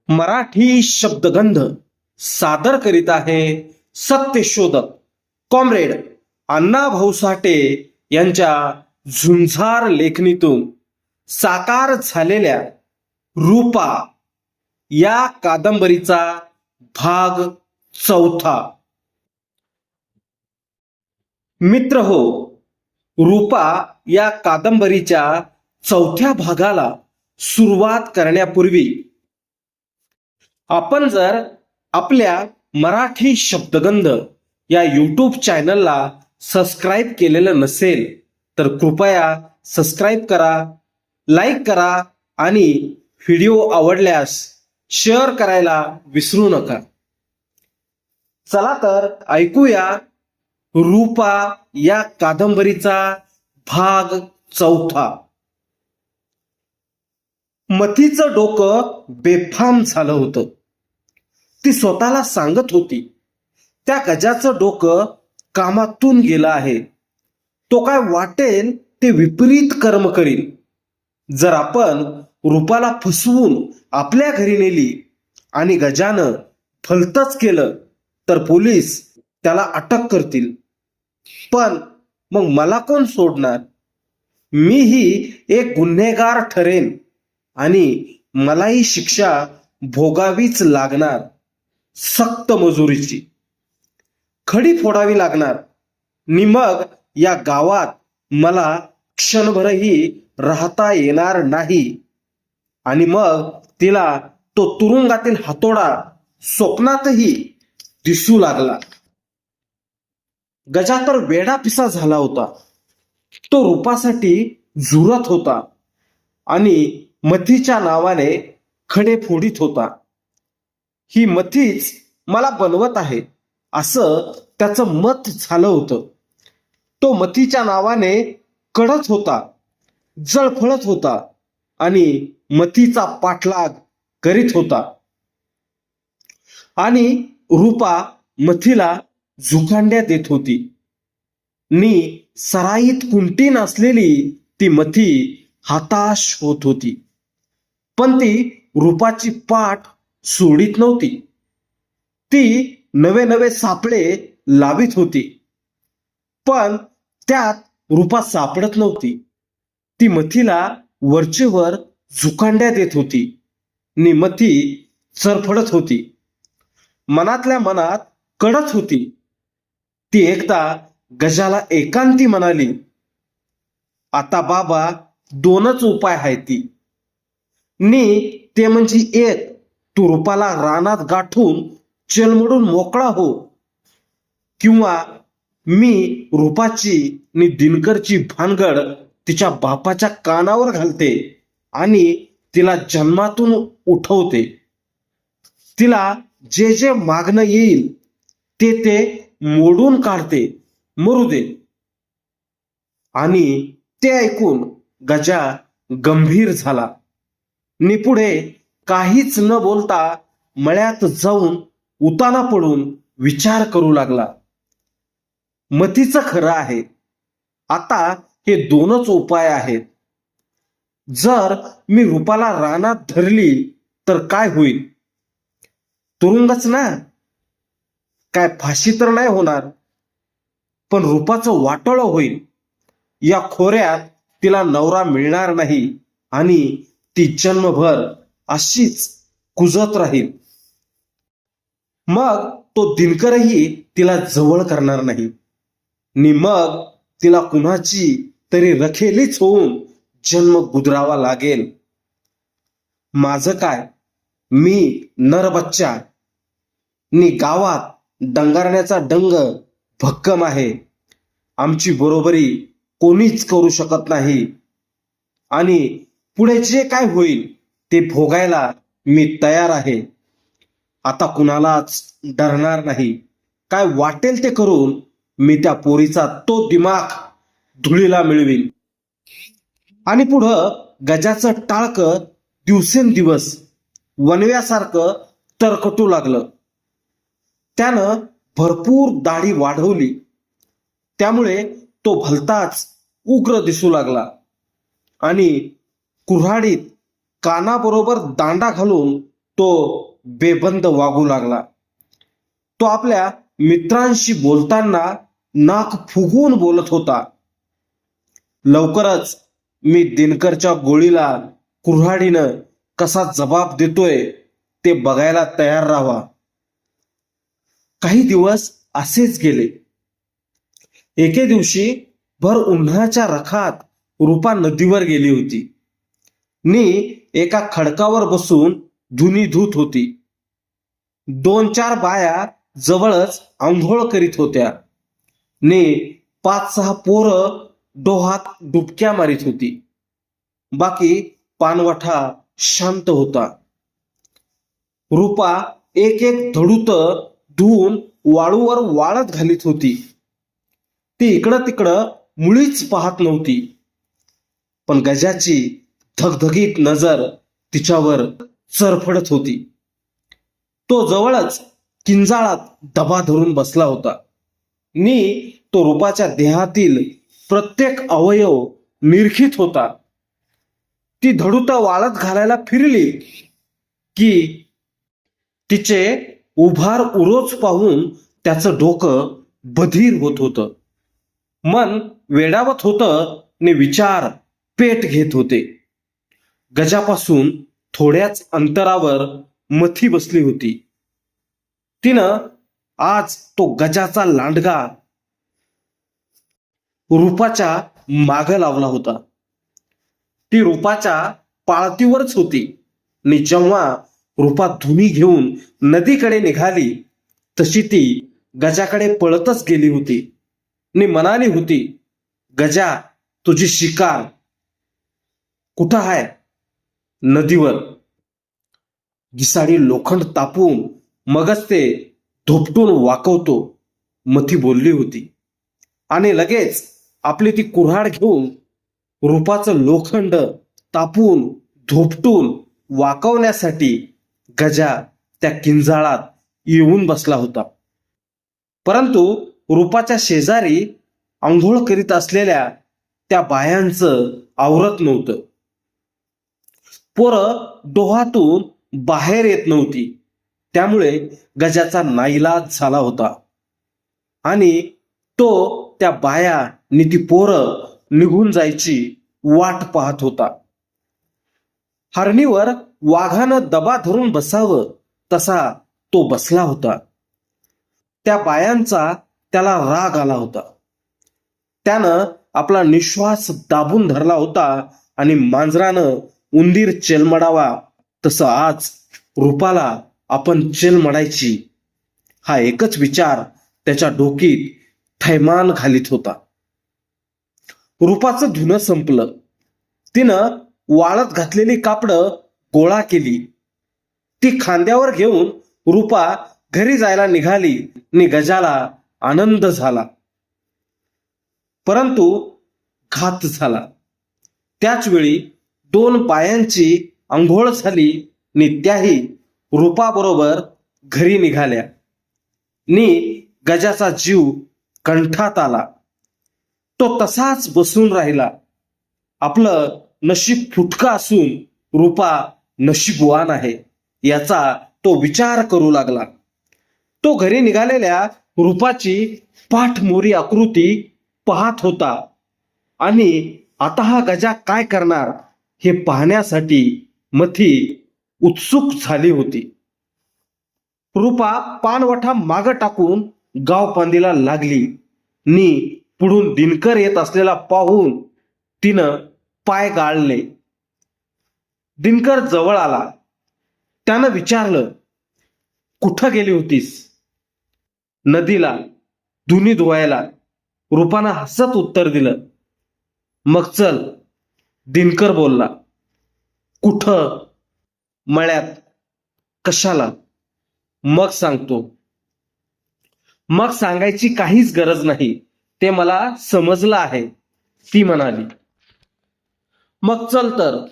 मराठी शब्दगंध सादर करीत आहे सत्यशोधक कॉम्रेड अण्णाभाऊ साठे यांच्या झुंजार लेखणीतून साकार झालेल्या रूपा या कादंबरीचा भाग 4. मित्र हो, रूपा या कादंबरीच्या 4थ्या भागाला सुरुवात करण्यापूर्वी आपण जर आपल्या मराठी शब्दगंध या यूट्यूब चॅनलला सबस्क्राईब केलेलं नसेल तर कृपया सबस्क्राईब करा, लाईक करा आणि व्हिडिओ आवडल्यास शेअर करायला विसरू नका. चला तर ऐकूया रूपा या कादंबरीचा भाग 4. मतीचं डोकं बेफाम झालं होतं. ती स्वतःला सांगत होती त्या गजाचं डोकं कामातून गेलं आहे. तो काय वाटेल ते विपरीत कर्म करील. जर आपण रूपाला फसवून आपल्या घरी नेली आणि गजानं भलतंच केलं तर पोलीस त्याला अटक करतील. पण मग मला कोण सोडणार? मीही एक गुन्हेगार ठरेन आणि मलाही शिक्षा भोगावीच लागणार. सक्त मजुरीची खडी फोडावी लागणार. नि मग या गावात मला क्षणभरही राहता येणार नाही. आणि मग तिला तो तुरुंगातील हातोडा स्वप्नातही दिसू लागला. गजा तर वेडा पिसा झाला होता. तो रूपासाठी झुरत होता आणि मथीच्या नावाने खडे फोडीत होता. ही मथीच मला बनवत आहे असं त्याचं मत झालं होतं. तो मथीच्या नावाने कढत होता, जळफळत होता आणि मथीचा पाठलाग करीत होता. आणि रूपा मथीला झुकांड्या देत होती. नि सराईत कुंटी नसलेली ती मथी हताश होत होती. पण ती रूपाची पाठ सोडित नव्हती. ती नवे नवे सापळे लावित होती. पण त्यात रूपा सापडत नव्हती. ती मथीला वरचेवर झुकांड्या देत होती. नि मथी चरफडत होती. मनातल्या मनात कळत होती. ती एकदा गजाला एकांती म्हणाली, आता बाबा 2च उपाय आहेत ती. नि ते म्हणजे एक, तू रूपाला रानात गाठून चलमडून मोकळा हो, किंवा मी रूपाची नि दिनकरची भानगड तिच्या बापाच्या कानावर घालते आणि तिला जन्मातून उठवते. तिला जे जे मागणं येईल ते ते मोडून काढते, मरू दे. आणि ते ऐकून गजा गंभीर झाला. नि पुढे काहीच न बोलता मळ्यात जाऊन उताना पडून विचार करू लागला. मतीचं खरं आहे. आता हे 2च उपाय आहेत. जर मी रूपाला रानात धरली तर काय होईल? तुरुंगच ना. काय फाशी तर नाही होणार, पण रूपाचं वाटोळं होईल. या खोऱ्यात तिला नवरा मिळणार नाही आणि ती जन्मभर अशीच कुजत राहील. मग तो दिनकरही तिला जवळ करणार नाही. नि मग तिला कुणाची तरी रखेलीच होऊन जन्म गुदरावा लागेल. माझं काय? मी नरबच्चा. नि गावात डंगारण्याचा डंग भक्कम आहे. आमची बरोबरी कोणीच करू शकत नाही. आणि पुढे जे काय होईल ते भोगायला मी तयार आहे. आता कुणालाच डरणार नाही. काय वाटेल ते करून मी त्या पोरीचा तो दिमाग धुळीला मिळवीन. आणि पुढं गजाचं टाळकं दिवसेंदिवस वनव्यासारखं तरकटू लागलं. त्यानं भरपूर दाढी वाढवली. त्यामुळे तो भलताच उग्र दिसू लागला आणि कुऱ्हाडीत कानाबरोबर दांडा घालून तो बेबंद वागू लागला. तो आपल्या मित्रांशी बोलताना नाक फुगवून बोलत होता. लवकरच मी दिनकरच्या गोळीला कुऱ्हाडीनं कसा जबाब देतोय ते बघायला तयार राहावा. काही दिवस असेच गेले. एके दिवशी भर उन्हाच्या रखात रूपा नदीवर गेली होती. नी एका खडकावर बसून धुनी धुत होती. 2-4 बाया जवळच आंघोळ करीत होत्या. नी 5-6 पोरं डोहात डुबक्या मारीत होती. बाकी पानवठा शांत होता. रूपा एक एक धडूत धुवून वाळूवर वाळत घालीत होती. ती इकडं तिकडं मुळीच पाहत नव्हती. पण गजाची धगधगीत नजर तिच्यावर चरफडत होती. तो जवळच किंजाळात दबा धरून बसला होता. नी तो रूपाच्या देहातील प्रत्येक अवयव निरखित होता. ती धडूत वाळत घालायला फिरली की तिचे उभार उरोच पाहून त्याचं डोकं बधीर होत होतं. मन वेडावत होतं आणि विचार पेट घेत होते. गजापासून थोड्याच अंतरावर मथी बसली होती. तिनं आज तो गजाचा लांडगा रूपाच्या माग लावला होता. ती रूपाच्या पाळतीवरच होती. आणि जेव्हा रूपा धुनी घेऊन नदीकडे निघाली तशी ती गजाकडे पळतच गेली होती आणि म्हणाली होती, गजा, तुझी शिकार कुठं आहे? नदीवर. घिसाडी लोखंड तापून मगच ते धोपटून वाकवतो, मथी बोलली होती. आणि लगेच आपली ती कुऱ्हाड घेऊन रूपाचं लोखंड तापून धोपटून वाकवण्यासाठी गजा त्या किंजाळात येऊन बसला होता. परंतु रूपाच्या शेजारी आंघोळ करीत असलेल्या त्या बायांचं आवरत नव्हतं. पोरं डोहातून बाहेर येत नव्हती. त्यामुळे गजाचा नाईलाज झाला होता आणि तो त्या बाया आणि ती पोरं निघून जायची वाट पाहत होता. हरणीवर वाघानं दबा धरून बसावं तसा तो बसला होता. त्या बायांचा त्याला राग आला होता. त्यानं आपला निश्वास दाबून धरला होता आणि मांजरानं उंदीर चेलमडावा तसं आज रूपाला आपण चेलमडायची हा एकच विचार त्याच्या डोकीत थैमान घालीत होता. रूपाचं धुणं संपलं. तिनं वाळत घातलेली कापडं गोळा केली. ती खांद्यावर घेऊन रूपा घरी जायला निघाली आणि गजाला आनंद झाला. परंतु घात झाला. त्याच वेळी 2 बायांची आंघोळ झाली आणि त्याही रूपाबरोबर घरी निघाल्या. नी गजाचा जीव कंठात आला. तो तसाच बसून राहिला. आपलं नशीब फुटका असून रूपा नशीबवान आहे याचा तो विचार करू लागला. तो घरी निघालेल्या रूपाची पाठमोरी आकृती पाहत होता आणि आता हा गजा काय करणार हे पाहण्यासाठी मथी उत्सुक झाली होती. रूपा पानवठा माग टाकून गाव पांदीला लागली. नी पुढून दिनकर येत असलेला पाहून तिनं पाय गाळले. दिनकर जवळ आला. त्यानं विचारलं, कुठं गेली होतीस? नदीला, धुनी धुवायला. रूपानं हसत उत्तर दिलं. मग चल, दिनकर बोलला. कुठं? मळ्यात. कशाला? मग सांगतो. मग सांगायची काहीच गरज नाही, ते मला समजलं आहे, ती म्हणाली. मग चल तर.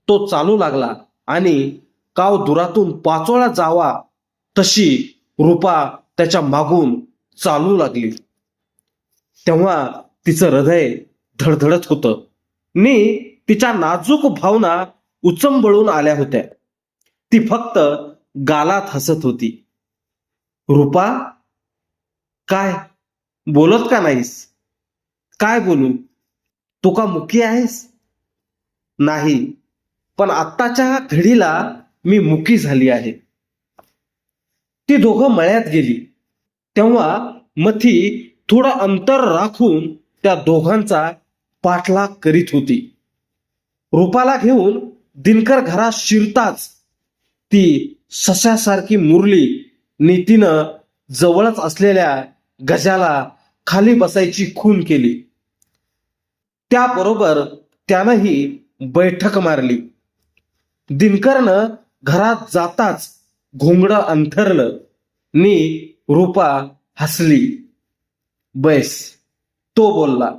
तो चालू लागला आणि काव दुरातून पाचोळा जावा तशी रूपा त्याच्या मागून चालू लागली. तेव्हा तिचं हृदय धडधडत होतं. नी तिच्या नाजूक भावना उचंबळून आल्या होत्या. ती फक्त गालात हसत होती. रुपा, काय बोलत का नाहीस? काय बोलू? तू का मुकी आहेस? नाही, पण आत्ताच्या घडीला मी मुकी झाली आहे. ती दोघं मळ्यात गेली तेव्हा मथी थोडं अंतर राखून त्या दोघांचा पाठलाग करीत होती. रूपाला घेऊन दिनकर घरात शिरताच ती सशासारखी मुरली नि तिनं जवळच असलेल्या गजाला खाली बसायची खून केली. त्याबरोबर त्यानंही बैठक मारली. दिनकरनं घरात जाताच घोंगडं अंथरलं नि रूपा हसली. बैस, तो बोलला.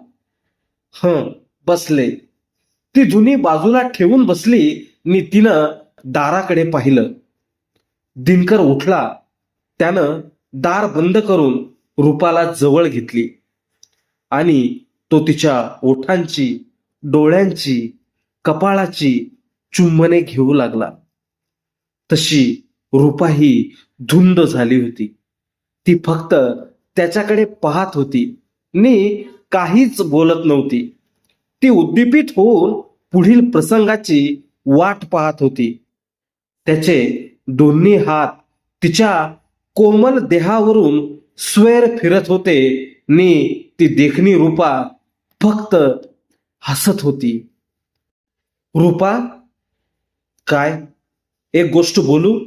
बसले. ती जुनी बाजूला ठेवून बसली नि तिनं दाराकडे पाहिलं. दिनकर उठला. त्यानं दार बंद करून रूपाला जवळ घेतली आणि तो तिच्या ओठांची, डोळ्यांची, कपाळाची चुंबने घेऊ लागला. तशी रूपा ही धुंद झाली होती. ती फक्त त्याच्याकडे पाहत होती नि काहीच बोलत नव्हती. ती उद्दीपित होऊन पुढील प्रसंगाची वाट पाहत होती. त्याचे दोन्ही हात तिच्या कोमल देहावरून स्वेर फिरत होते नि ती देखणी रूपा फक्त हसत होती. रूपा, काय? एक गोष्ट बोलू?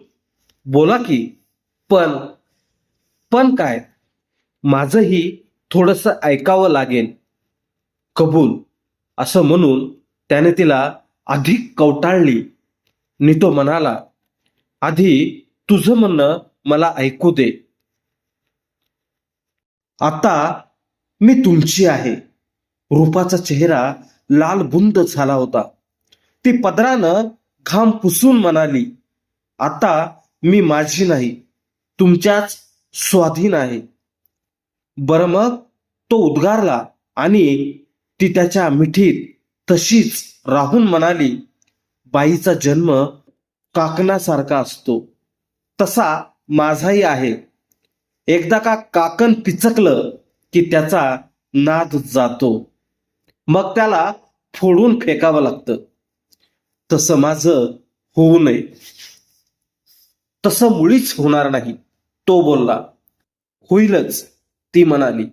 बोला की. पण पण काय? माझंही थोडंसं ऐकावं लागेल. कबूल, असं म्हणून त्याने तिला अधिक कवटाळली नि तो म्हणाला, आधी तुझं म्हणणं मला ऐकू दे. आता मी तुमची आहे. रूपाचा चेहरा लालबुंद झाला होता. ती पदरानं घाम पुसून म्हणाली, आता मी माझी नाही, तुमच्याच स्वाधीन आहे. बरं मग, तो उद्गारला आणि ती त्याच्या मिठीत तशीच राहून म्हणाली, बाईचा जन्म काकणासारखा असतो तसा माझाही आहे. एकदा का काकण पिचकलं की त्याचा नाद जातो, मग त्याला फोडून फेकावं लागतं. तसं माझं होऊ नये. तसं मुळीच होणार नाही, तो बोलला. होईलच, ती म्हणाली.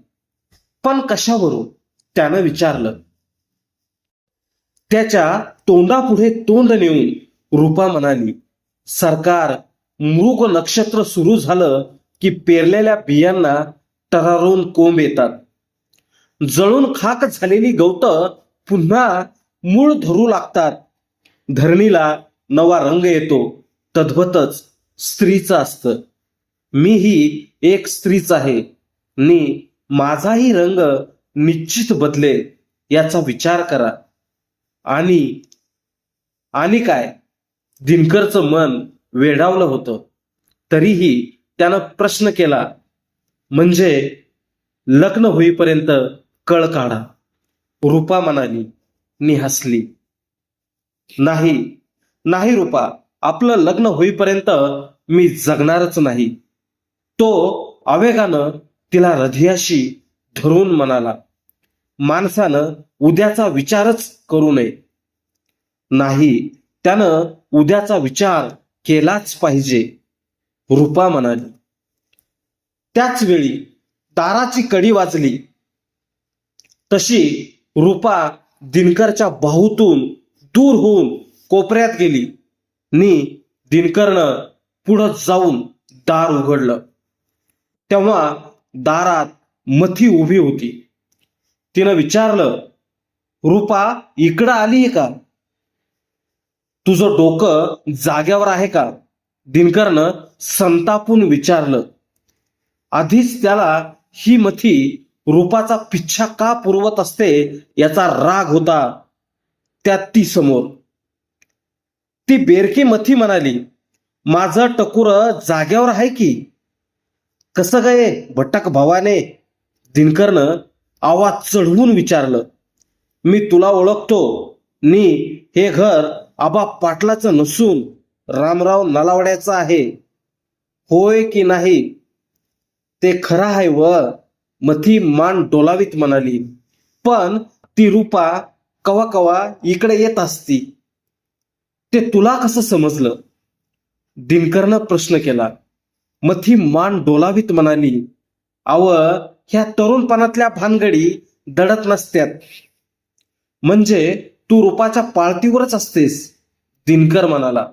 पण कशावरून? त्यानं विचारलं. त्याच्या तोंडापुढे तोंड नेऊन रूपा म्हणाली, सरकार मृग नक्षत्र सुरू झालं की पेरलेल्या बियांना टरारून कोंब येतात. जळून खाक झालेली गवतं पुन्हा मूळ धरू लागतात. धरणीला नवा रंग येतो. तद्वतच स्त्रीचं असतं. मीही एक स्त्रीच आहे नि माझाही रंग निश्चित बदलेल, याचा विचार करा. आणि काय? दिनकरचं मन वेडावलं होतं. तरीही त्यानं प्रश्न केला, म्हणजे लग्न होईपर्यंत कळ काढा. रूपा म्हणाली नि हसली. नाही नाही रूपा, आपलं लग्न होईपर्यंत मी जगणारच नाही. तो आवेगानं तिला हृदयाशी धरून म्हणाला. माणसानं उद्याचा विचारच करू नये. नाही, त्यानं उद्याचा विचार केलाच पाहिजे, रूपा म्हणाली. त्याच वेळी दाराची कडी वाजली. तशी रूपा दिनकरच्या बाहूतून दूर होऊन कोपऱ्यात गेली नि दिनकरनं पुढं जाऊन दार उघडलं. तेव्हा दारात मथी उभी होती. तिनं विचारलं, रूपा, इकडं आली का? तुझं डोकं जाग्यावर आहे का? दिनकरनं संतापून विचारलं. आधीच त्याला ही मथी रूपाचा पिच्छा का पुरवत असते याचा राग होता. त्यात ती समोर. ती बेरकी मथी म्हणाली, माझं टकुर जाग्यावर आहे की. कसं गये भटक भावाने? दिनकरनं आवाज चढवून विचारलं. मी तुला ओळखतो नि हे घर आबा पाटलाचं नसून रामराव नलावड्याचा आहे, होय की नाही? ते खरं आहे व, मथी मान डोलावीत म्हणाली. पण ती रूपा कवा कवा इकडे येत असती, ते तुला कसं समजलं? दिनकरनं प्रश्न केला. मथी मान डोलावीत म्हणाली, अव, ह्या तरुणपणातल्या भानगडी दडत नसत्यात. म्हणजे तू रूपाच्या पाळतीवरच असतेस, दिनकर म्हणाला.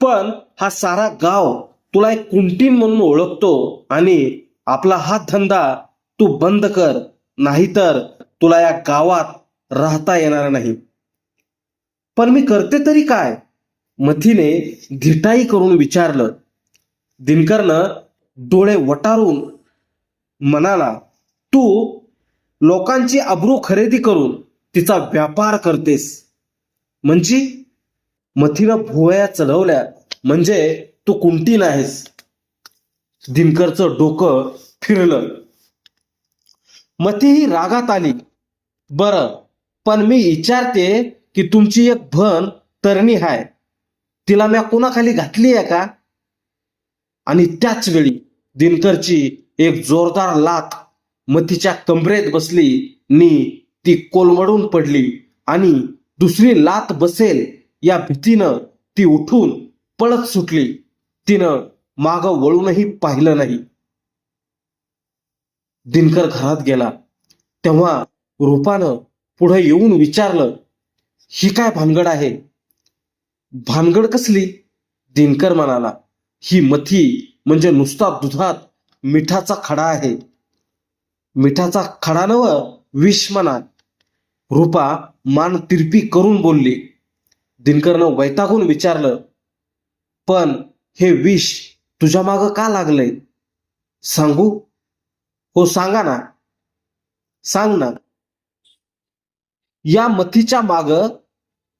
पण हा सारा गाव तुला एक कुंटीन म्हणून ओळखतो आणि आपला हा धंदा तू बंद कर, नाहीतर तुला या गावात राहता येणार नाही. पण मी करते तरी काय? मथीने धिटाई करून विचारलं. दिनकरनं डोळे वटारून म्हणाला, तू लोकांची अब्रू खरेदी करून तिचा व्यापार करतेस म्हणजे? मथीनं भुवया चढवल्या. म्हणजे तू कुंटीन आहेस. दिनकरचं डोकं फिरलं. मथीही रागात आली. बरं, पण मी विचारते की तुमची एक भन तरणी हाय, तिला म्या कोणाखाली घातली आहे का? आणि त्याच वेळी दिनकरची एक जोरदार लाथ मथीच्या कमरेत बसली नी ती कोलमडून पडली आणि दुसरी लाथ बसेल या भीतीनं ती उठून पळत सुटली. तिनं मागं वळूनही पाहिलं नाही. दिनकर घरात गेला तेव्हा रूपानं पुढे येऊन विचारलं, ही काय भानगड आहे? भानगड कसली? दिनकर म्हणाला, ही मथी म्हणजे नुसता दुधात मिठाचा खडा आहे. मिठाचा खडा नव, विष म्हणा. रूपा मान तिरपी करून बोलली. दिनकरनं वैतागून विचारलं, पण हे विष तुझ्या मागं का लागलंय? सांगू? हो सांगा ना, सांग ना. या मथीच्या माग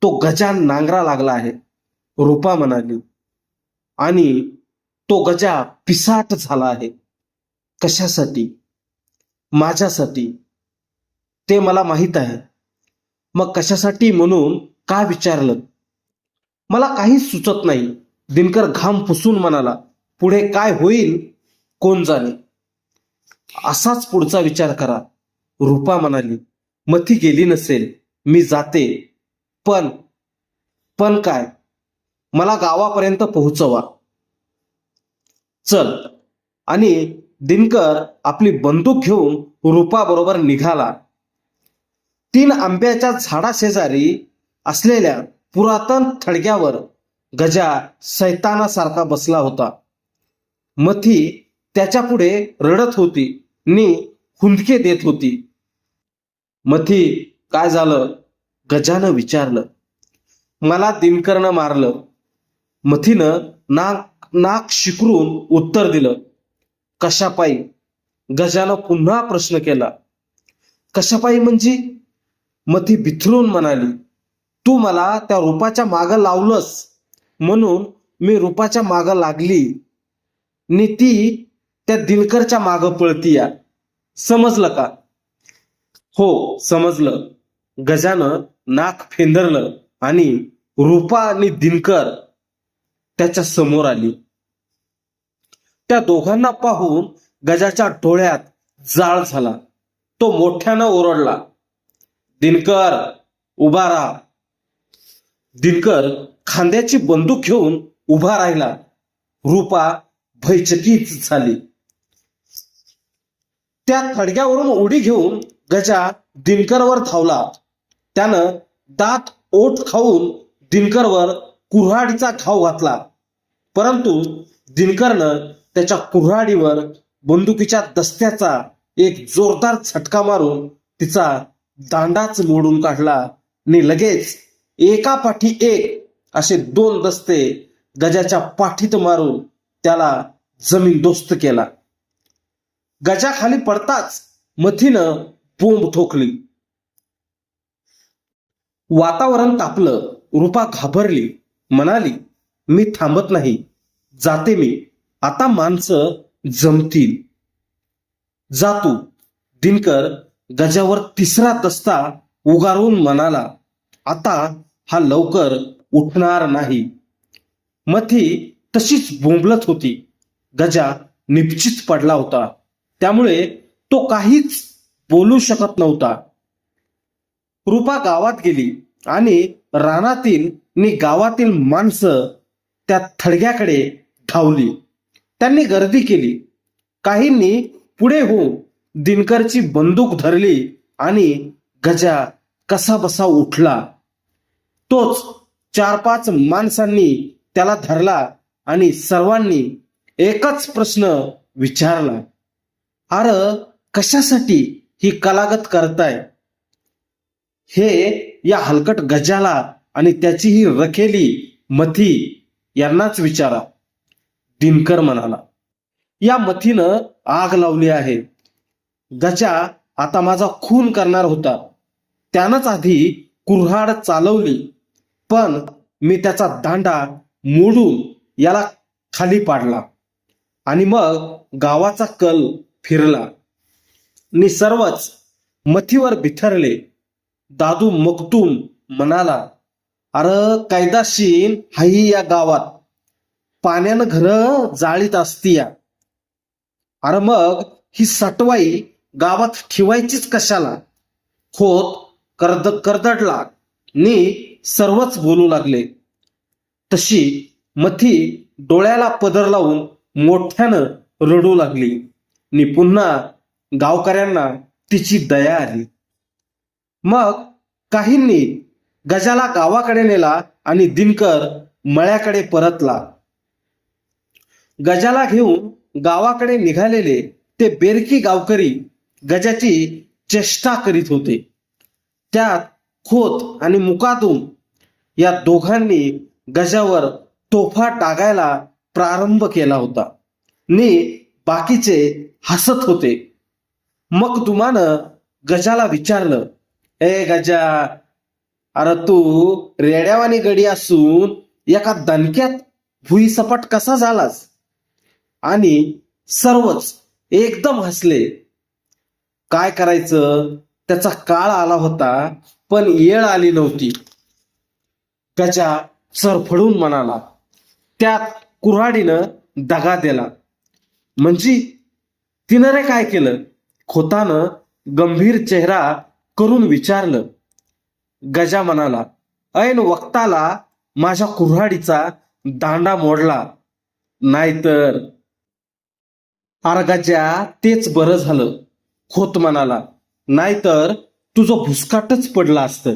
तो गजान नांगरा लागला आहे, रूपा म्हणाली. आणि तो गजा पिसाट झाला आहे. कशासाठी? माझ्यासाठी. ते मला माहित आहे. मग कशासाठी म्हणून का विचारलं? मला काहीच सुचत नाही, दिनकर घाम पुसून म्हणाला. पुढे काय होईल कोण जाणे. असाच पुढचा विचार करा, रूपा म्हणाली. मथी गेली नसेल, मी जाते. पण पण काय? मला गावापर्यंत पोहोचवा. चल. आणि दिनकर आपली बंदूक घेऊन रूपा बरोबर निघाला. 3 आंब्याच्या झाडाशेजारी असलेल्या पुरातन थडग्यावर गजा सैतानासारखा बसला होता. मथी त्याच्या पुढे रडत होती नी हुंदके देत होती. मथी, काय झालं? गजानं विचारलं. मला दिनकरनं मारलं. मथीनं नाक शिकरून उत्तर दिलं. कशापायी? गजानं पुन्हा प्रश्न केला. कशापायी म्हणजे? मथी बिथरून म्हणाली, तू मला त्या रूपाच्या मागं लावलंस म्हणून मी रूपाच्या मागं लागली नि ती त्या दिनकरच्या मागं पळतीया. समजलं का? हो समजलं. गजानं नाक फेंदरलं आणि रूपा आणि दिनकर त्याच्या समोर आली. त्या दोघांना पाहून गजाच्या डोळ्यात जाळ झाला. तो मोठ्यानं ओरडला, दिनकर उभा राहा. दिनकर खांद्याची बंदूक घेऊन उभा राहिला. रूपा भयचकित झाली. त्या थडग्यावरून उडी घेऊन गजा दिनकरवर धावला. त्यानं दात ओठ खाऊन दिनकरवर कुऱ्हाडीचा घाव घातला. परंतु दिनकरनं त्याच्या कुऱ्हाडीवर बंदुकीच्या दस्त्याचा एक जोरदार झटका मारून तिचा दांडाच मोडून काढला आणि लगेच एकापाठी एक असे 2 दस्ते गजाच्या पाठीत मारून त्याला जमीनदोस्त केला. गजा खाली पडताच मथीनं बोंब ठोकली. वातावरण तापलं. रूपा घाबरली. म्हणाली, मी थांबत नाही, जाते मी. आता माणसं जमतील. जा तू. दिनकर गजावर 3रा दस्ता उगारून म्हणाला, आता हा लवकर उठणार नाही. मथी तशीच बोंबलत होती. गजा निपचित पडला होता, त्यामुळे तो काहीच बोलू शकत नव्हता. रूपा गावात गेली आणि रानातील नि गावातील माणसं त्या थडग्याकडे धावली. त्यांनी गर्दी केली. काहींनी पुढे होऊन दिनकरची बंदूक धरली आणि गजा कसा बसा उठला. तोच 4-5 माणसांनी त्याला धरला आणि सर्वांनी एकच प्रश्न विचारला, अरे कशासाठी ही कलागत करताय? हे या हलकट गजाला आणि त्याची ही रखेली मथी यांनाच विचारा. दिनकर म्हणाला, या मथीनं आग लावली आहे. गजा आता माझा खून करणार होता. त्यानंच आधी कुऱ्हाड चालवली, पण मी त्याचा दांडा मोडून याला खाली पाडला आणि मग गावाचा कल फिरला नि सर्वच मथीवर बिथरले. दादू मगदूम म्हणाला, अरे कायदाशीन हाही या गावात, पाण्यानं घर जाळीत असतीया. अरे मग ही सटवाई गावात ठेवायचीच कशाला? खोत करदडला नि सर्वच बोलू लागले. तशी मथी डोळ्याला पदर लावून मोठ्यानं रडू लागली नि पुन्हा गावकऱ्यांना तिची दया आली. मग काहींनी गजाला गावाकडे नेला आणि दिनकर मळ्याकडे परतला. गजाला घेऊन गावाकडे निघालेले ते बेरकी गावकरी गजाची चेष्टा करीत होते. त्यात खोत आणि मुकादूम या दोघांनी गजावर तोफा टाकायला प्रारंभ केला होता नि बाकीचे हसत होते. मगदुमानं गजाला विचारलं, ए गजा, अरे तू रेड्यावानी गडी असून एका दणक्यात भुईसपाट कसा झालास? आणि सर्वच एकदम हसले. काय करायचं, त्याचा काळ आला होता पण येळ आली नव्हती. गजा सरफडून म्हणाला, त्यात कुऱ्हाडीनं दगा दिला. म्हणजे तिनं रे काय केलं? खोतानं गंभीर चेहरा करून विचारलं. गजा म्हणाला, ऐन वक्ताला माझ्या कुऱ्हाडीचा दांडा मोडला. नाहीतर. अरे गजा, तेच बरं झालं. खोत म्हणाला, नाहीतर तुझं भुसकाटच पडलं असतं,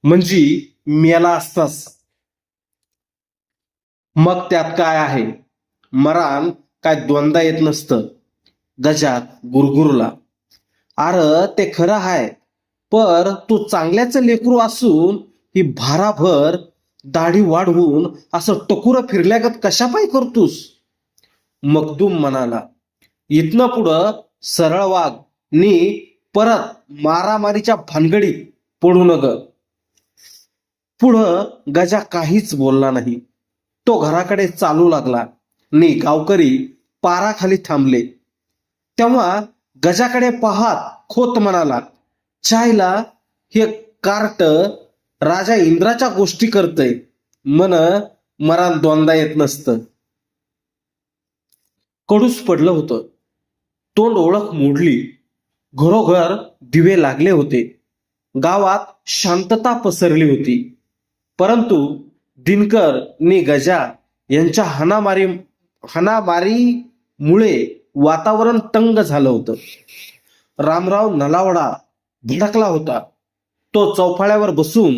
म्हणजे मेला असतास. मग त्यात काय आहे, मरान काय दोनदा येत नसतं. गजा गुरगुरला. अरे ते खरं आहे, पर तू चांगल्याच लेकरू असून ही भाराभर दाढी वाढवून असं टकुरं फिरल्यागत कशा पाय करतोस? मगदूम म्हणाला, इथनं पुढं सरळ वाग नि परत मारामारीच्या भानगडीत पडू नग. पुढं गजा काहीच बोलला नाही. तो घराकडे चालू लागला नि गावकरी पाराखाली थांबले. तेव्हा गजाकडे पाहात खोत म्हणाला, चायला हे कार्ट राजा इंद्राच्या गोष्टी करतय मन, मरान दोनदा येत नसतं. कडूस पडलं होतं. तोंड ओळख मोडली. घरोघर दिवे लागले होते. गावात शांतता पसरली होती. परंतु दिनकर नि गजा यांच्या हाणामारीमुळे वातावरण तंग झालं होतं. रामराव नलावडा भडकला होता. तो चौफाळ्यावर बसून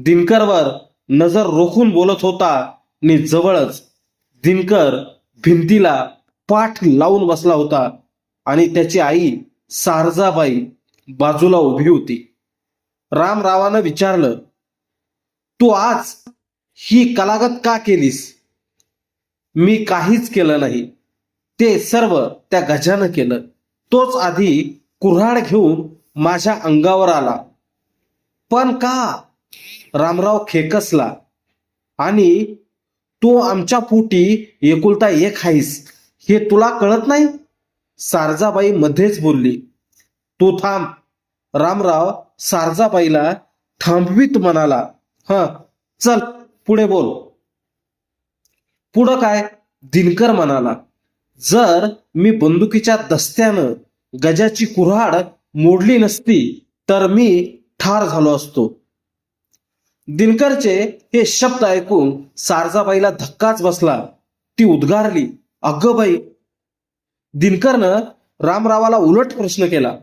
दिनकरवर नजर रोखून बोलत होता नि जवळच दिनकर भिंतीला पाठ लावून बसला होता आणि त्याची आई सारजाबाई बाजूला उभी होती. रामरावानं विचारलं, तू आज ही कलागत का केलीस? मी काहीच केलं नाही. ते सर्व त्या गजानं केलं. तोच आधी कुऱ्हाड घेऊन माझ्या अंगावर आला. पण का? रामराव खेकसला. आणि तू आमच्या पोटी एकुलता एक आहेस हे तुला कळत नाही? सारजाबाई मध्येच बोलली. तू थांब. रामराव सारजाबाईला थांबवीत म्हणाला, हं चल पुढे बोल. पुढं काय? दिनकर म्हणाला, जर मी बंदुकीच्या दस्त्यानं गजाची कुऱ्हाड मोडली नसती तर मी ठार झालो असतो. दिनकरचे हे शब्द ऐकून सारजाबाईला धक्काच बसला. ती उद्गारली, अगं बाई. दिनकरनं रामरावाला उलट प्रश्न केला,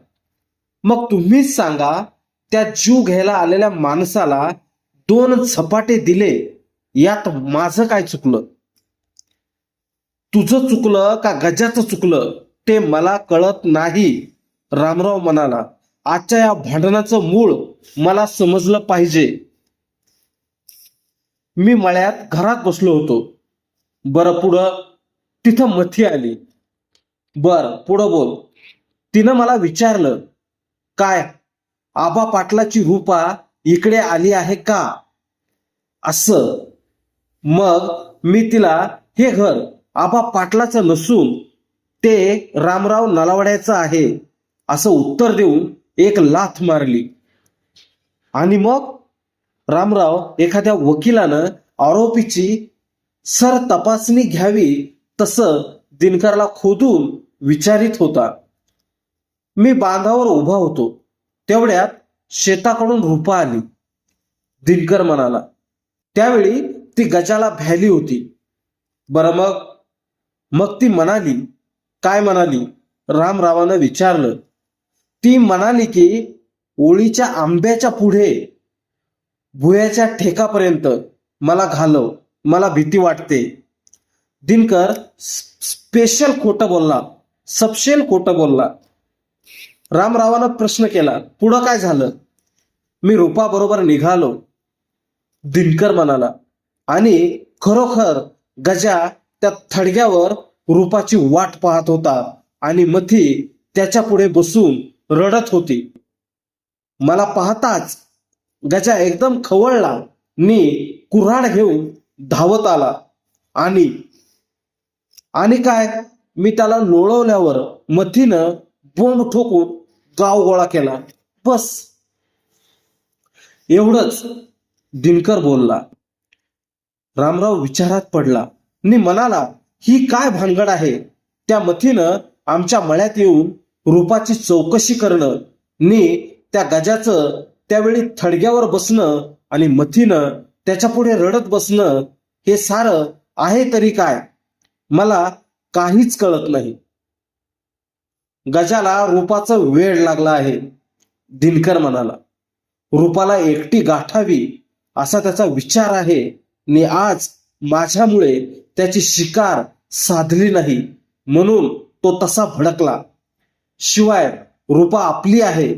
मग तुम्हीच सांगा, त्या जीव घ्यायला आलेल्या माणसाला 2 झपाटे दिले, यात माझं काय चुकलं? तुझं चुकलं का गजाचं चुकलं ते मला कळत नाही, रामराव म्हणाला. आजच्या या भांडणाचं मूळ मला समजलं पाहिजे. मी मळ्यात घरात बसलो होतो. बरं पुढं? तिथं मथी आली. बर पुढं बोल. तिनं मला विचारलं, काय आबा पाटलाची रूपा इकडे आली आहे का, असं. मग मी तिला हे घर आबा पाटलाचं नसून ते रामराव नलावड्याचं आहे असं उत्तर देऊन एक लाथ मारली. आणि मग रामराव एखाद्या वकिलानं आरोपीची सर तपासणी घ्यावी तसं दिनकरला खोदून विचारित होता. मी बांधावर उभा होतो. तेवढ्यात शेताकडून रूपा आली. दिनकर म्हणाला, त्यावेळी ती गजाला भ्याली होती. बरं मग? मग ती म्हणाली, काय म्हणाली? रामरावानं विचारलं. ती म्हणाली की ओळीच्या आंब्याच्या पुढे भुयाच्या ठेकापर्यंत मला घालव, मला भीती वाटते. दिनकर स्पेशल खोटं बोलला, सपशेल खोटं बोलला. रामरावानं प्रश्न केला, पुढं काय झालं? मी रूपा बरोबर निघालो, दिनकर म्हणाला. आणि खरोखर गजा त्या थडग्यावर रूपाची वाट पाहत होता आणि मथी त्याच्या पुढे बसून रडत होती. मला पाहताच गजा एकदम खवळला. मी कुऱ्हाड घेऊन धावत आला आणि काय, मी त्याला लोळवल्यावर मथीनं बोंब ठोकून गाव गोळा केला. बस एवढंच, दिनकर बोलला. रामराव विचारात पडला नि म्हणाला, ही काय भानगड आहे? त्या मथीनं आमच्या मळ्यात येऊन रूपाची चौकशी करणं नि त्या गजाचं त्यावेळी थडग्यावर बसणं आणि मथीनं त्याच्या पुढे रडत बसणं, हे सारं आहे तरी काय? मला काहीच कळत नाही. गजाला रूपाचं वेड लागला आहे, दिनकर म्हणाला. रूपाला एकटी गाठावी असा त्याचा विचार आहे नि आज माझ्यामुळे त्याची शिकार साधली नाही म्हणून तो तसा भडकला. शिवाय रूपा आपली आहे,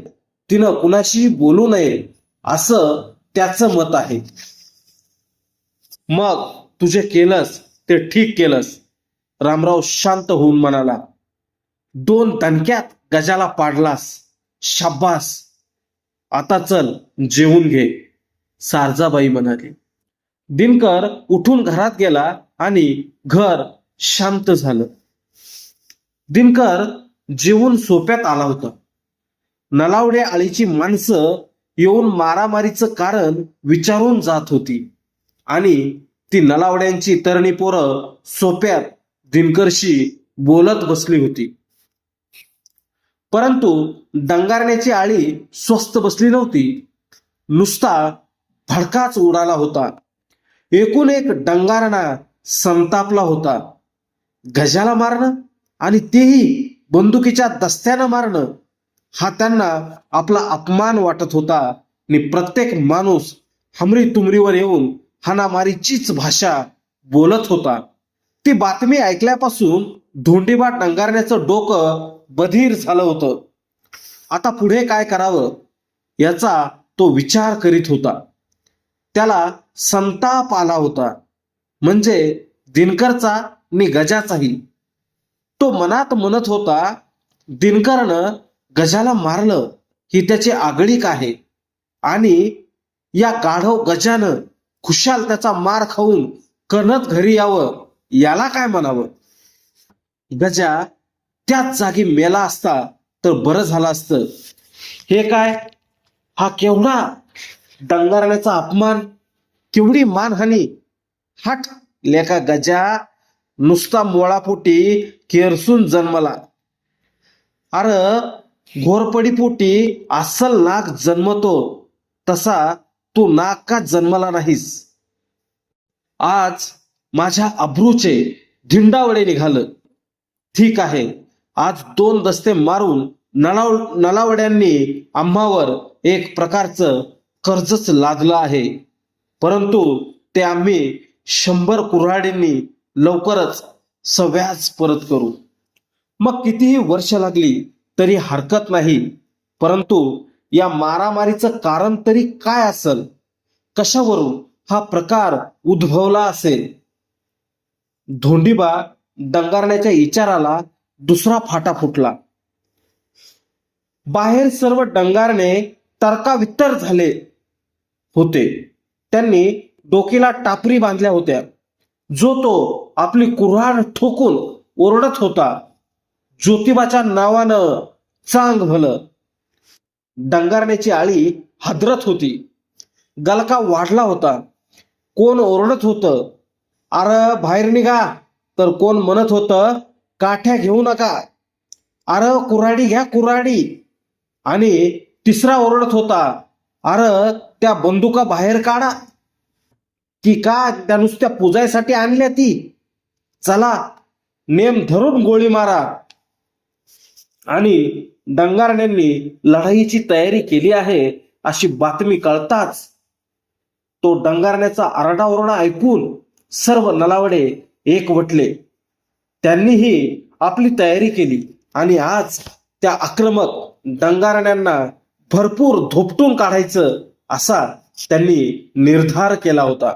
तिनं कुणाशी बोलू नये असं त्याचं मत आहे. मग तुझे केलंस ते ठीक केलंस, रामराव शांत होऊन म्हणाला. 2 दणक्यात गजाला पाडलास, शाब्बास. आता चल जेवून घे, सारजाबाई म्हणाली. दिनकर उठून घरात गेला आणि घर शांत झालं. दिनकर जेवून सोप्यात आला होता. नलावडे आळीची माणसं येऊन मारामारीचं कारण विचारून जात होती आणि ती नलावड्यांची तरणी पोरं सोप्यात दिनकरशी बोलत बसली होती. परंतु डंगारण्याची आळी स्वस्त बसली नव्हती. नुसता भडकाच उडाला होता. एकूण एक डंगारणा संतापला होता. गजाला मारणं आणि तेही बंदुकीच्या दस्त्यानं मारणं हा त्यांना आपला अपमान वाटत होता आणि प्रत्येक माणूस हमरी तुमरीवर येऊन हाणामारीचीच भाषा बोलत होता. ती बातमी ऐकल्यापासून धोंडीबा डंगारण्याचं डोकं बधीर झालं होतं. आता पुढे काय करावं याचा तो विचार करीत होता. त्याला संताप आला होता, म्हणजे दिनकरचा आणि गजाचाही. तो मनात म्हणत होता, दिनकरनं गजाला मारलं ही त्याची आगळीक आहे आणि या गाढव गजानं खुशाल त्याचा मार खाऊन कणत घरी यावं, याला काय म्हणावं? गजा त्याच जागी मेला असता तर बरं झालं असतं. हे काय, हा केवढा डंगारण्याचा अपमान, केवढी मानहानी! हट, लेका गजा नुसता मोळापोटी केरसून जन्मला. अरे घोरपडीपोटी अस्सल नाग जन्मतो तसा तू नाग का जन्मला नाहीस. आज माझ्या अब्रूचे धिंडावडे निघालं. ठीक आहे, आज 2 दस्ते मारून नलावड्यांनी आम्हावर एक प्रकारचं कर्जच लादलं आहे. परंतु ते आम्ही 100 कुऱ्हाडींनी लवकरच सव्याज परत करू. मग कितीही वर्ष लागली तरी हरकत नाही. परंतु या मारामारीचं कारण तरी काय असेल? कशावरून हा प्रकार उद्भवला असेल? धोंडीबा डंगारण्याच्या विचाराला दुसरा फाटा फुटला. बाहेर सर्व डंगारणे तर्कावित्तर झाले होते. त्यांनी डोकीला टापरी बांधल्या होत्या. जो तो आपली कुऱ्हाड ठोकून ओरडत होता, ज्योतिबाच्या नावानं चांग भलं. डंगारण्याची आळी हादरत होती. गलका वाढला होता. कोण ओरडत होतं, अरे बाहेर निघा, तर कोण म्हणत होतं, काठ्या घेऊ नका, अरे कुऱ्हाडी घ्या कुऱ्हाडी. आणि तिसरा ओरडत होता, अरे त्या बंदुका बाहेर काढा, की का त्या नुसत्या पुजायसाठी आणल्या ती, चला नेम धरून गोळी मारा. आणि डंगारण्यांनी लढाईची तयारी केली आहे अशी बातमी कळताच तो डंगारण्याचा आरडाओरडा ऐकून सर्व नलावडे एकवटले. त्यांनीही आपली तयारी केली आणि आज त्या आक्रमक डंगारण्यांना भरपूर धोपटून काढायचं असा त्यांनी निर्धार केला होता.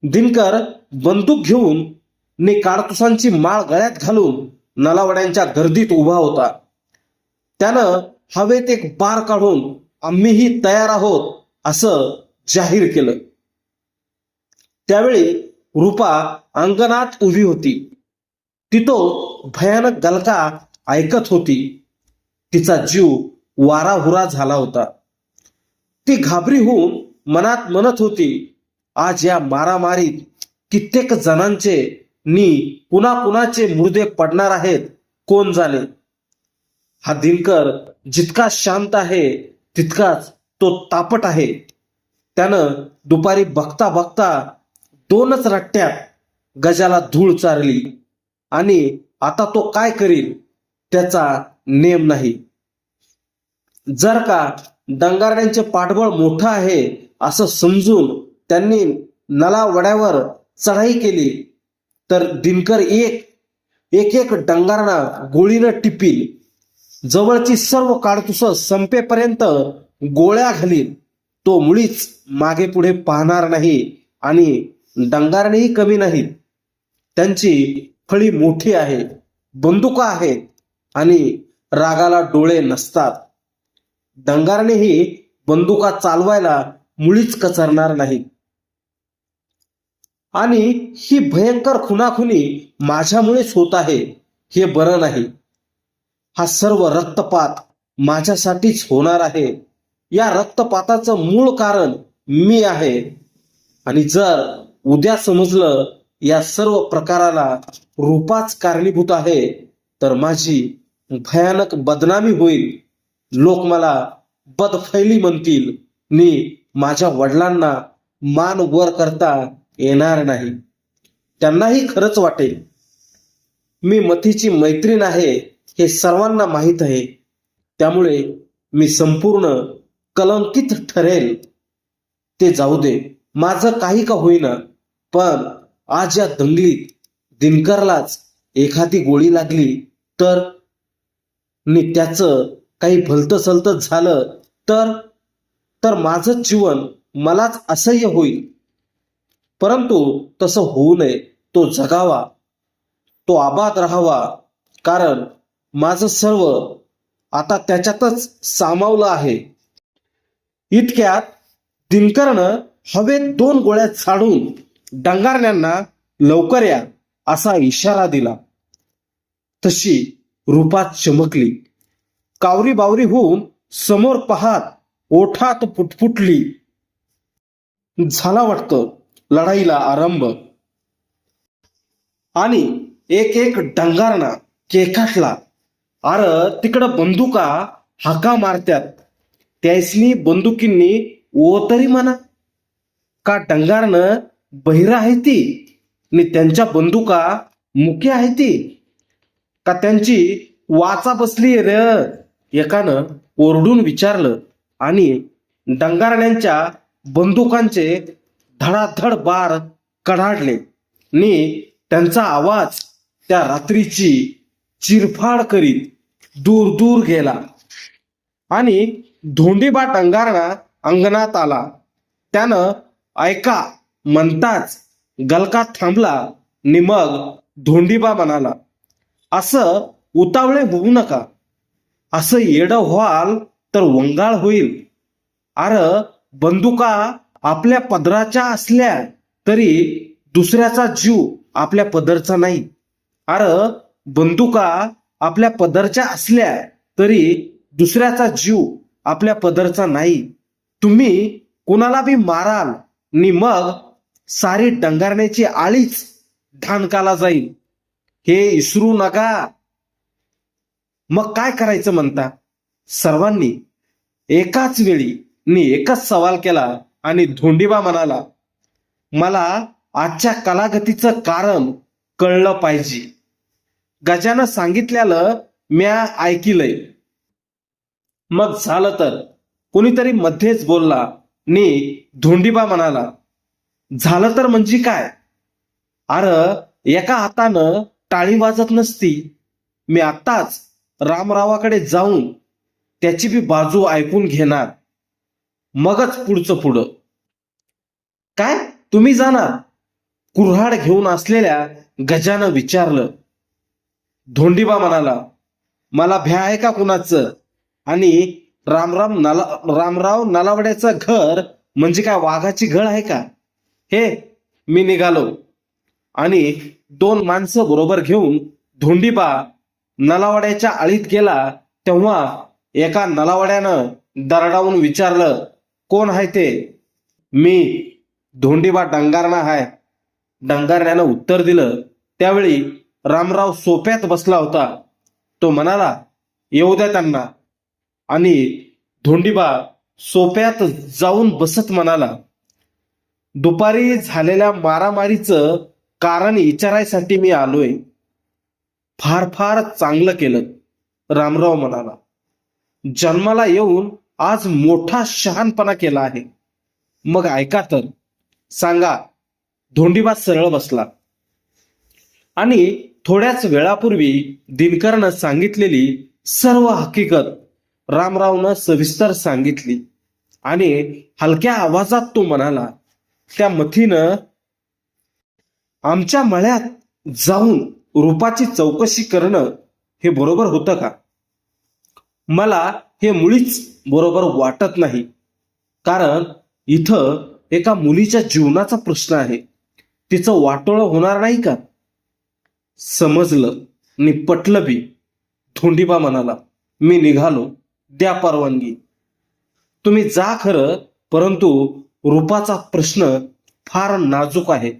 दिनकर बंदूक घेऊन ने काडतुसांची माळ गळ्यात घालून नलावड्यांच्या गर्दीत उभा होता. त्यानं हवेत एक बार काढून आम्हीही तयार आहोत असं जाहीर केलं. त्यावेळी रूपा अंगणात उभी होती. ती तो भयानक गलका ऐकत होती. तिचा जीव वाराहुरा झाला होता. ती घाबरी होऊन मनात म्हणत होती, आज या मारामारीत कित्येक जणांचे नि कुणाकुणाचे मुर्दे पडणार आहेत कोण जाणे. हा दिनकर जितका शांत आहे तितकाच तो तापट आहे. त्यानं दुपारी बघता बघता 2च रट्ट्यात गजाला धूळ चारली आणि आता तो काय करील त्याचा नेम नाही. जर का डंगारड्यांचे पाठबळ मोठं आहे असं समजून त्यांनी नलावड्यावर चढाई केली तर दिनकर एक डंगारणा गोळीनं टिपील. जवळची सर्व काडतुस संपेपर्यंत गोळ्या घालील. तो मुळीच मागे पुढे पाहणार नाही आणि डंगारणेही कमी नाहीत. त्यांची फळी मोठी आहे, बंदुका आहेत आणि रागाला डोळे नसतात. डंगारणेही बंदुका चालवायला मुळीच कचरणार नाही. आणि ही भयंकर खुनाखुनी माझ्यामुळेच होत आहे हे बरं नाही. हा सर्व रक्तपात माझ्यासाठीच होणार आहे. या रक्तपाताचं मूळ कारण मी आहे. आणि जर उद्या समजलं या सर्व प्रकाराला रूपाच कारणीभूत आहे तर माझी भयानक बदनामी होईल. लोक मला बदफैली म्हणतील नि माझ्या वडिलांना मान वर करता येणार नाही. त्यांनाही खरंच वाटेल. मी मथीची मैत्रीण आहे हे सर्वांना माहीत आहे. त्यामुळे मी संपूर्ण कलंकित ठरेल. ते जाऊ दे, माझं काही का होईना, पण आज या दंगलीत दिनकरलाच एखादी गोळी लागली तर नि त्याचं काही भलतं सलतं झालं तर माझं जीवन मलाच असह्य होईल. परंतु तसं होऊ नये. तो जगावा, तो आबाद राहावा, कारण माझं सर्व आता त्याच्यातच सामावलं आहे. इतक्यात दिनकरनं हवेत 2 गोळ्या झाडून डंगारण्यांना लवकर या असा इशारा दिला. तशी रूपा चमकली. कावरी बावरी होऊन समोर पाहत ओठात फुटफुटली. झाला वाटतं लढाईला आरंभ. आणि एक एक डंगारणा केकाटला. अर तिकडं बंदुका हाका मारत्यात. त्यासनी बंदुकींनी ओ तरी म्हणा. का डंगारनं बहिरा आहे ती आणि त्यांच्या बंदुका मुक्या आहे ती, का त्यांची वाचा बसली रे, एकानं ओरडून विचारलं. आणि डंगारण्यांच्या बंदुकांचे धडाधड बार कडाडले आणि त्यांचा आवाज त्या रात्रीची चिरफाड करीत दूर दूर गेला. आणि धोंडीबा डंगारणा अंगणात आला. त्यानं ऐका म्हणताच गलका थांबला आणि मग धोंडीबा म्हणाला, असं उतावळे होऊ नका. असं येडं व्हाल तर वंगाळ होईल. अर बंदुका आपल्या पदराच्या असल्या तरी दुसऱ्याचा जीव आपल्या पदरचा नाही. अर बंदुका आपल्या पदरच्या असल्या तरी दुसऱ्याचा जीव आपल्या पदरचा नाही. तुम्ही कुणाला बी माराल आणि मग सारी डंगारण्याची आळीच ढानकाला जाईल, हे इसरू नका. मग काय करायचं म्हणता? सर्वांनी एकाच वेळी एकच सवाल केला. आणि धोंडीबा म्हणाला, मला आजच्या कलागतीचं कारण कळलं पाहिजे. गजानं सांगितल्यालं म्या ऐकिलंय. मग झालं तर कोणीतरी मध्येच बोलला आणि धोंडीबा म्हणाला, झालं तर म्हणजे काय? अर एका हातानं टाळी वाजत नसती. मी आत्ताच रामरावाकडे जाऊन त्याची बी बाजू ऐकून घेणार, मगच पुढचं पुढं. काय तुम्ही जाणार? कुऱ्हाड घेऊन असलेल्या गजानं विचारलं. धोंडीबा म्हणाला, मला भ्या आहे का कुणाचं? आणि रामराव नलावड्याचं घर म्हणजे काय वाघाची घळ आहे का? हे मी निघालो. आणि 2 माणसं बरोबर घेऊन धोंडीबा नलावड्याच्या आळीत गेला. तेव्हा एका नलावड्यानं दरडावून विचारलं, कोण आहे ते? मी धोंडीबा डंगारणा आहे. डंगारण्यानं उत्तर दिलं. त्यावेळी रामराव सोप्यात बसला होता. तो म्हणाला, येऊ द्या त्यांना. आणि धोंडीबा सोप्यात जाऊन बसत म्हणाला, दुपारी झालेल्या मारामारीचं कारण विचारायसाठी मी आलोय. फार फार चांगलं केलं, रामराव म्हणाला. जन्माला येऊन आज मोठा शहाणपणा केला आहे. मग ऐका तर, सांगा. धोंडीबा सरळ बसला. आणि थोड्याच वेळापूर्वी दिनकरनं सांगितलेली सर्व हकीकत रामरावनं सविस्तर सांगितली. आणि हलक्या आवाजात तो म्हणाला, त्या मथीनं आमच्या मळ्यात जाऊन रूपाची चौकशी करणं हे बरोबर होतं का? मला हे मुळीच बरोबर वाटत नाही. कारण इथं एका मुलीच्या जीवनाचा प्रश्न आहे. तिचं वाटोळं होणार नाही का? समजलं आणि पटलं बी. धोंडीबा म्हणाला, मी निघालो, द्या परवानगी. तुम्ही जा खरं, परंतु रूपाचा प्रश्न फार नाजूक आहे,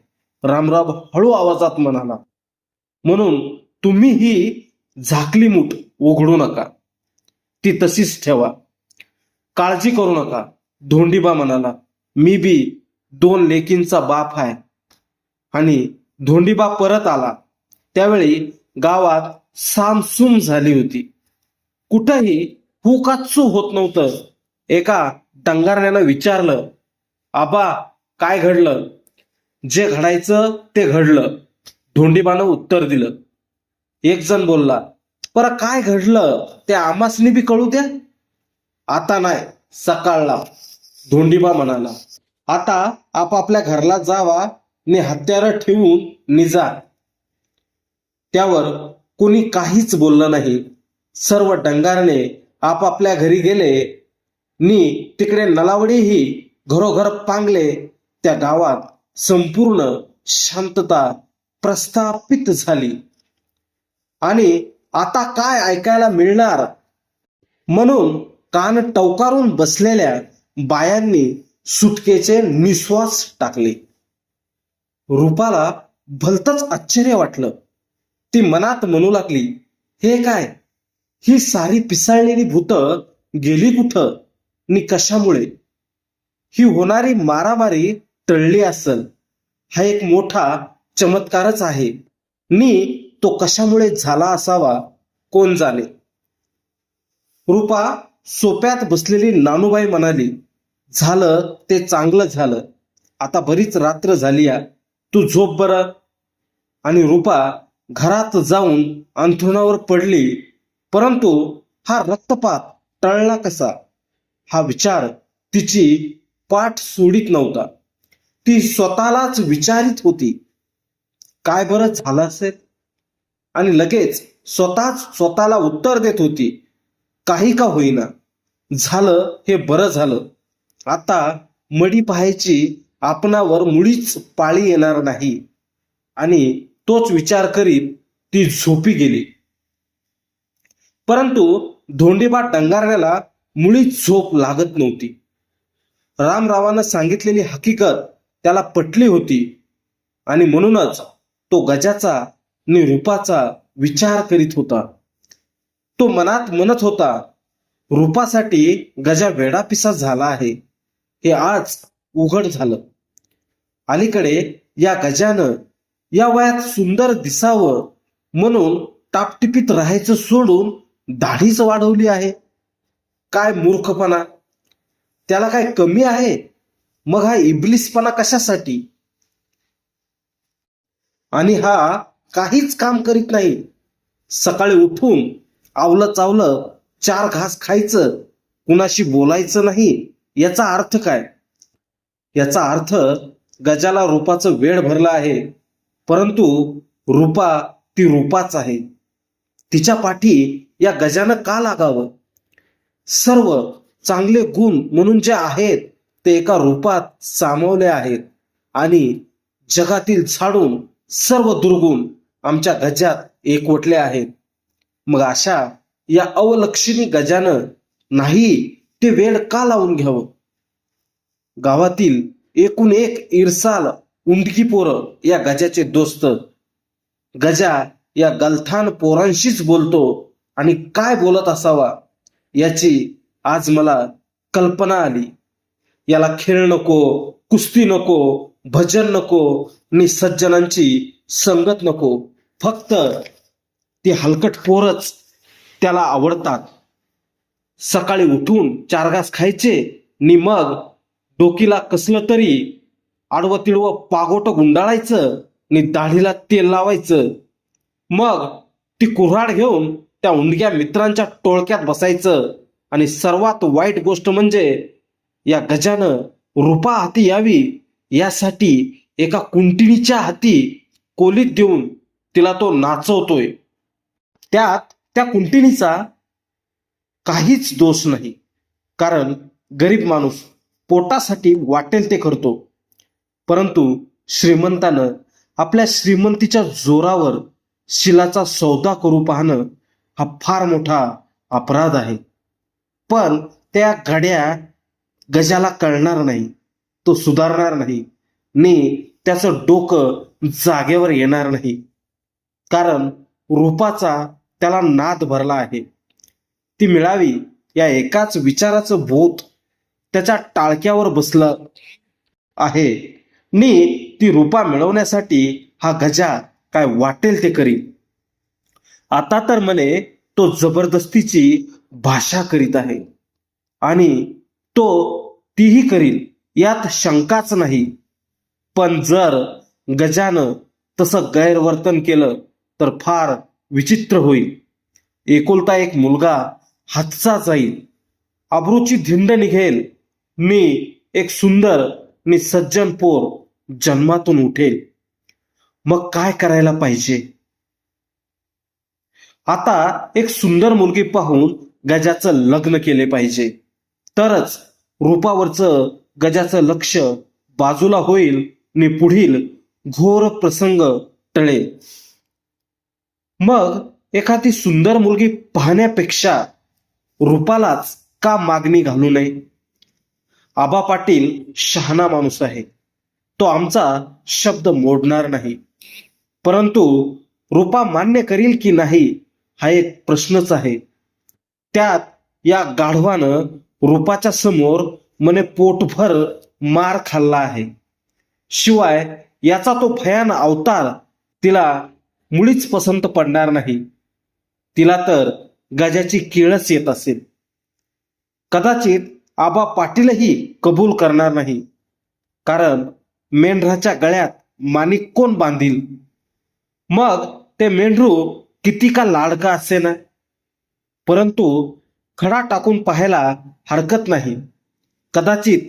रामराव हळू आवाजात म्हणाला. म्हणून तुम्ही ही झाकली मूठ उघडू नका, ती तशीच ठेवा. काळजी करू नका. धोंडीबा म्हणाला, मी बी 2 लेकींचा बाप आहे. आणि धोंडीबा परत आला त्यावेळी गावात सामसूम झाली होती. कुठंही हुकाचू होत नव्हतं. एका डंगारण्यानं विचारलं, आबा काय घडलं? जे घडायचं ते घडलं, धोंडीबानं उत्तर दिलं. एक जण बोलला, पर काय घडलं ते आमासनी बी कळू द्या. आता नाही, सकाळला, धोंडीबा म्हणाला. आता आपापल्या घरला जावा ने हत्यारं ठेवून निजा. त्यावर कोणी काहीच बोललं नाही. सर्व डंगारणे आपापल्या घरी गेले. तिकडे नलावडेही घरोघर पांगले. त्या गावात संपूर्ण शांतता प्रस्थापित झाली. आणि आता काय ऐकायला मिळणार म्हणून कान टवकारून बसलेल्या बायांनी सुटकेचे निश्वास टाकले. रूपाला भलतंच आश्चर्य वाटलं. ती मनात म्हणू लागली, हे काय, ही सारी पिसाळलेली भूतं गेली कुठं नि कशामुळे? ही होणारी मारामारी टळली असल, हा एक मोठा चमत्कारच आहे. नि तो कशामुळे झाला असावा कोण जाणे. रूपा सोप्यात बसलेली नानूबाई म्हणाली, झालं ते चांगलं झालं. आता बरीच रात्र झाली या, तू झोप बरं. आणि रूपा घरात जाऊन अंथरुणावर पडली. परंतु हा रक्तपात टळला कसा, हा विचार तिची पाठ सोडित नव्हता. ती स्वतःलाच विचारित होती, काय बरं झालं असेल? आणि लगेच स्वतःच स्वतःला उत्तर देत होती, काही का होईना, झालं हे बरं झालं. आता मडी पाहायची आपणावर मुळीच पाळी येणार नाही. आणि तोच विचार करीत ती झोपी गेली. परंतु धोंडीबा डंगारण्याला मुळीच झोप लागत नव्हती. रामरावानं सांगितलेली हकीकत त्याला पटली होती आणि म्हणूनच तो गजाचा आणि रूपाचा विचार करीत होता. तो मनात म्हणत होता, रूपासाठी गजा वेडापिसा झाला आहे, हे आज उघड झालं. अलीकडे या गजानं या वयात सुंदर दिसावं म्हणून टापटिपीत राहायचं सोडून दाढीच वाढवली आहे. काय मूर्खपणा! त्याला काय कमी आहे? मग हा इबलिसपणा कशासाठी? आणि हा काहीच काम करीत नाही. सकाळी उठून आवलं चावलं 4 घास खायचं, कुणाशी बोलायचं नाही, याचा अर्थ काय? याचा अर्थ गजाला रूपाचं वेड भरलं आहे. परंतु रूपा ती रूपाच आहे. तिच्या पाठी या गजानं का लागावं? सर्व चांगले गुण म्हणून जे आहेत ते एका रूपात सामावले आहेत आणि जगातील झाडून सर्व दुर्गुण आमच्या गजात एकवटले आहेत. मग अशा या अवलक्षणी गजानं नाही ते वेड का लावून घ्यावं? गावातील एकूण एक इरसाल उंडकी पोरं या गजाचे दोस्त. गजा या गलथान पोरांशीच बोलतो आणि काय बोलत असावा याची आज मला कल्पना आली. याला खेळ नको, कुस्ती नको, भजन नको नि सज्जनांची संगत नको. फक्त ती हलकट पोरच त्याला आवडतात. सकाळी उठून 4 घास खायचे नि मग डोकीला कसलं तरी आडवं तिडवं पागोट गुंडाळायचं नि दाढीला तेल लावायचं. मग ती कुऱ्हाड घेऊन त्या उंडक्या मित्रांच्या टोळक्यात बसायचं. आणि सर्वात वाईट गोष्ट म्हणजे या गजानं रूपा हाती यावी यासाठी एका कुंटिणीच्या हाती कोलीत देऊन तिला तो नाचवतोय. त्यात त्या कुंटिणीचा काहीच दोष नाही, कारण गरीब माणूस पोटासाठी वाटेल ते करतो. परंतु श्रीमंतानं आपल्या श्रीमंतीच्या जोरावर शिलाचा सौदा करू पाहणं हा फार मोठा अपराध आहे. पण त्या गड्या गजाला कळणार नाही, तो सुधारणार नाही नि त्याचं डोकं जागेवर येणार नाही, कारण रूपाचा त्याला नाद भरला आहे. ती मिळावी या एकाच विचाराचं भूत त्याच्या टाळक्यावर बसलं आहे नि ती रूपा मिळवण्यासाठी हा गजा काय वाटेल ते करील. आता तर म्हणे तो जबरदस्तीची भाषा करीत आहे आणि तो तीही करील यात शंकाच नाही. पण जर गजानं तसं गैरवर्तन केलं तर फार विचित्र होईल. एकुलता एक मुलगा हातचा जाईल, अब्रूची धिंड निघेल नि एक सुंदर नि सज्जन पोर जन्मातून उठेल. मग काय करायला पाहिजे? आता एक सुंदर मुलगी पाहून गजाचं लग्न केले पाहिजे, तरच रूपावरचं गजाचं लक्ष बाजूला होईल नि पुढील घोर प्रसंग टळेल. मग एखादी सुंदर मुलगी पाहण्यापेक्षा रूपालाच का मागणी घालू नये? आबा पाटील शहाणा माणूस आहे. तो आमचा शब्द मोडणार नाही. परंतु रूपा मान्य करील की नाही हा एक प्रश्नच आहे. त्यात या गाढवानं रूपाच्या समोर मने पोटभर मार खाल्ला आहे. शिवाय याचा तो भयान अवतार तिला मुळीच पसंत पडणार नाही. तिला तर गजाची किळस येत असेल. कदाचित आबा पाटीलही कबूल करणार नाही. कारण मेंढराच्या गळ्यात माणिक कोण बांधील? मग ते मेंढरू किती का लाडका असे ना. परंतु खडा टाकून पाहायला हरकत नाही. कदाचित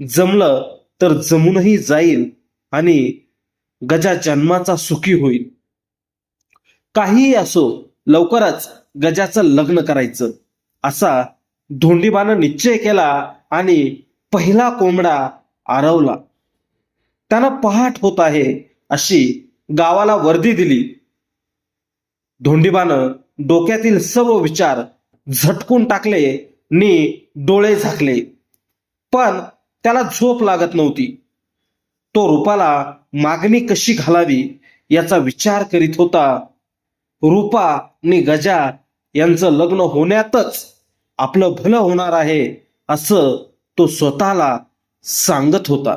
जमलं तर जमूनही जाईल आणि गजा जन्माचा सुखी होईल. काहीही असो, लवकरच गजाचं लग्न करायचं असा धोंडीबानं निश्चय केला आणि पहिला कोंबडा आरवला. त्यानं पहाट होत आहे अशी गावाला वर्दी दिली. धोंडीबानं डोक्यातील सर्व विचार झटकून टाकले नि डोळे झाकले. पण त्याला झोप लागत नव्हती. तो रूपाला मागणी कशी घालावी याचा विचार करीत होता. रूपा नि गजा यांचं लग्न होण्यातच आपलं भलं होणार आहे असं तो स्वतःला सांगत होता.